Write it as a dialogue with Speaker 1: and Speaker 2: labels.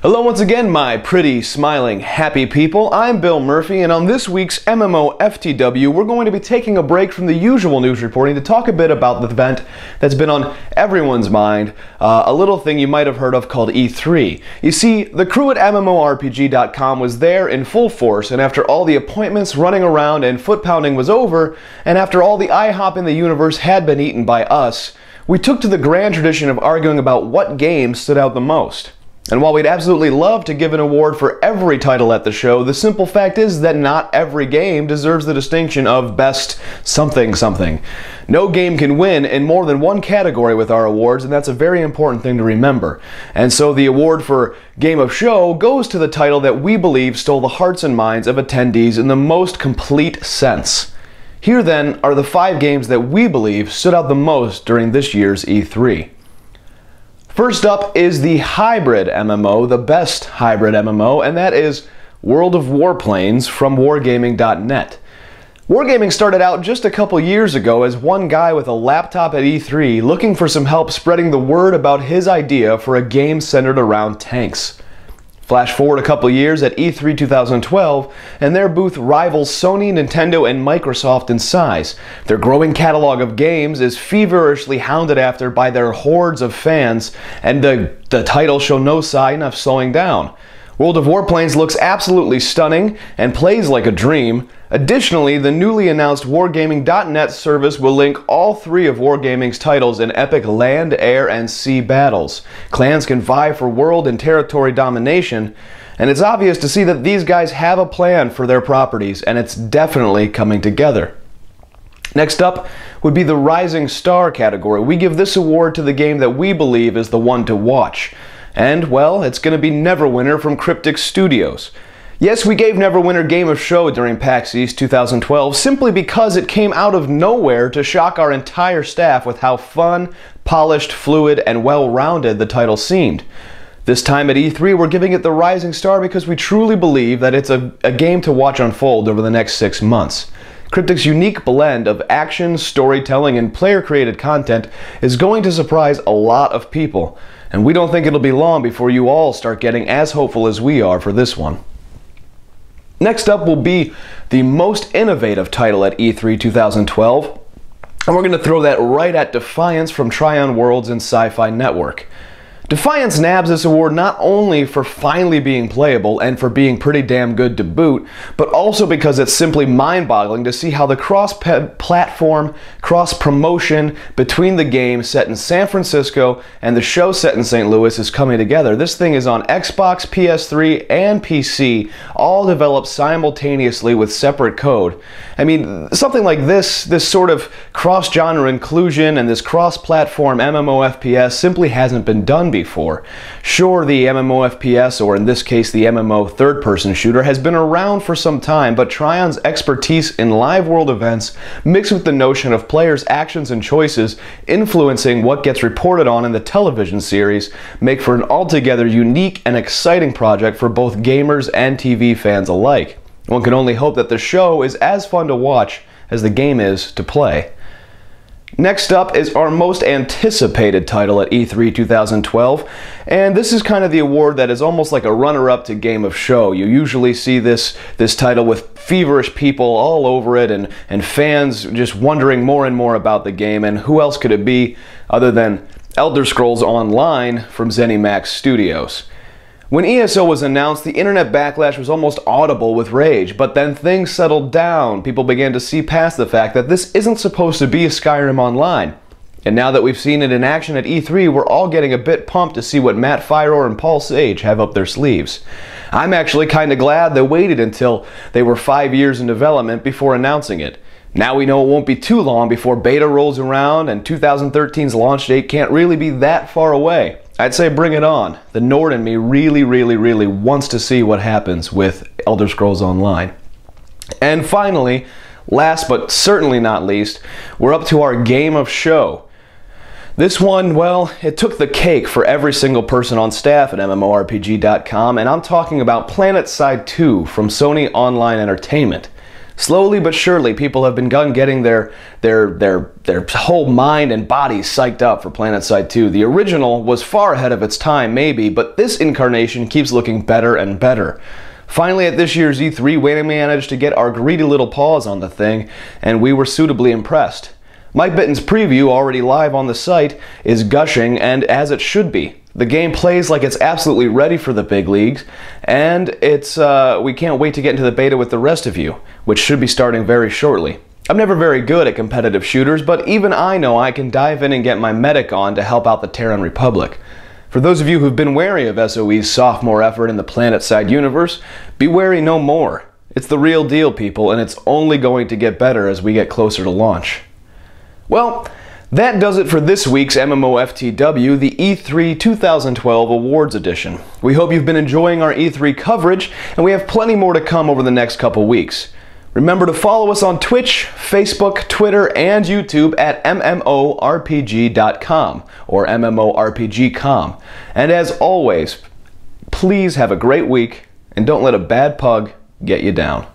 Speaker 1: Hello once again, my pretty, smiling, happy people. I'm Bill Murphy, and on this week's MMOFTW, we're going to be taking a break from the usual news reporting to talk a bit about the event that's been on everyone's mind, a little thing you might have heard of called E3. You see, the crew at MMORPG.com was there in full force, and after all the appointments, running around, and foot-pounding was over, and after all the IHOP in the universe had been eaten by us, we took to the grand tradition of arguing about what games stood out the most. And while we'd absolutely love to give an award for every title at the show, the simple fact is that not every game deserves the distinction of best something something. No game can win in more than one category with our awards, and that's a very important thing to remember. And so the award for Game of Show goes to the title that we believe stole the hearts and minds of attendees in the most complete sense. Here then are the 5 games that we believe stood out the most during this year's E3. First up is the hybrid MMO, the best hybrid MMO, and that is World of Warplanes from Wargaming.net. Wargaming started out just a couple years ago as one guy with a laptop at E3 looking for some help spreading the word about his idea for a game centered around tanks. Flash forward a couple years at E3 2012, and their booth rivals Sony, Nintendo, and Microsoft in size. Their growing catalog of games is feverishly hounded after by their hordes of fans, and the titles show no sign of slowing down. World of Warplanes looks absolutely stunning and plays like a dream. Additionally, the newly announced Wargaming.net service will link all 3 of Wargaming's titles in epic land, air, and sea battles. Clans can vie for world and territory domination, and it's obvious to see that these guys have a plan for their properties, and it's definitely coming together. Next up would be the Rising Star category. We give this award to the game that we believe is the one to watch. And, well, it's going to be Neverwinter from Cryptic Studios. Yes, we gave Neverwinter Game of Show during PAX East 2012 simply because it came out of nowhere to shock our entire staff with how fun, polished, fluid, and well-rounded the title seemed. This time at E3, we're giving it the Rising Star because we truly believe that it's a game to watch unfold over the next 6 months. Cryptic's unique blend of action, storytelling, and player-created content is going to surprise a lot of people, and we don't think it'll be long before you all start getting as hopeful as we are for this one. Next up will be the most innovative title at E3 2012, and we're going to throw that right at Defiance from Tryon Worlds and Sci-Fi Network. Defiance nabs this award not only for finally being playable and for being pretty damn good to boot, but also because it's simply mind-boggling to see how the cross-platform, cross-promotion between the game set in San Francisco and the show set in St. Louis is coming together. This thing is on Xbox, PS3, and PC, all developed simultaneously with separate code. I mean, something like this sort of cross-genre inclusion and this cross-platform MMOFPS simply hasn't been done before. Sure, the MMOFPS, or in this case the MMO third-person shooter, has been around for some time, but Tryon's expertise in live world events mixed with the notion of players' actions and choices influencing what gets reported on in the television series make for an altogether unique and exciting project for both gamers and TV fans alike. One can only hope that the show is as fun to watch as the game is to play. Next up is our most anticipated title at E3 2012, and this is kind of the award that is almost like a runner-up to Game of Show. You usually see this title with feverish people all over it and fans just wondering more and more about the game, and who else could it be other than Elder Scrolls Online from ZeniMax Studios. When ESO was announced, the internet backlash was almost audible with rage, but then things settled down. People began to see past the fact that this isn't supposed to be a Skyrim Online. And now that we've seen it in action at E3, we're all getting a bit pumped to see what Matt Firor and Paul Sage have up their sleeves. I'm actually kind of glad they waited until they were 5 years in development before announcing it. Now we know it won't be too long before beta rolls around, and 2013's launch date can't really be that far away. I'd say bring it on. The Nord in me really wants to see what happens with Elder Scrolls Online. And finally, last but certainly not least, we're up to our Game of Show. This one, well, it took the cake for every single person on staff at MMORPG.com, and I'm talking about PlanetSide 2 from Sony Online Entertainment. Slowly but surely, people have begun getting their whole mind and body psyched up for PlanetSide 2. The original was far ahead of its time, maybe, but this incarnation keeps looking better and better. Finally, at this year's E3, we managed to get our greedy little paws on the thing, and we were suitably impressed. Mike Bitten's preview, already live on the site, is gushing, and as it should be. The game plays like it's absolutely ready for the big leagues, and we can't wait to get into the beta with the rest of you, which should be starting very shortly. I'm never very good at competitive shooters, but even I know I can dive in and get my medic on to help out the Terran Republic. For those of you who've been wary of SOE's sophomore effort in the PlanetSide universe, be wary no more. It's the real deal, people, and it's only going to get better as we get closer to launch. Well, that does it for this week's MMOFTW, the E3 2012 Awards Edition. We hope you've been enjoying our E3 coverage, and we have plenty more to come over the next couple weeks. Remember to follow us on Twitch, Facebook, Twitter, and YouTube at MMORPG.com or MMORPG.com. And as always, please have a great week and don't let a bad pug get you down.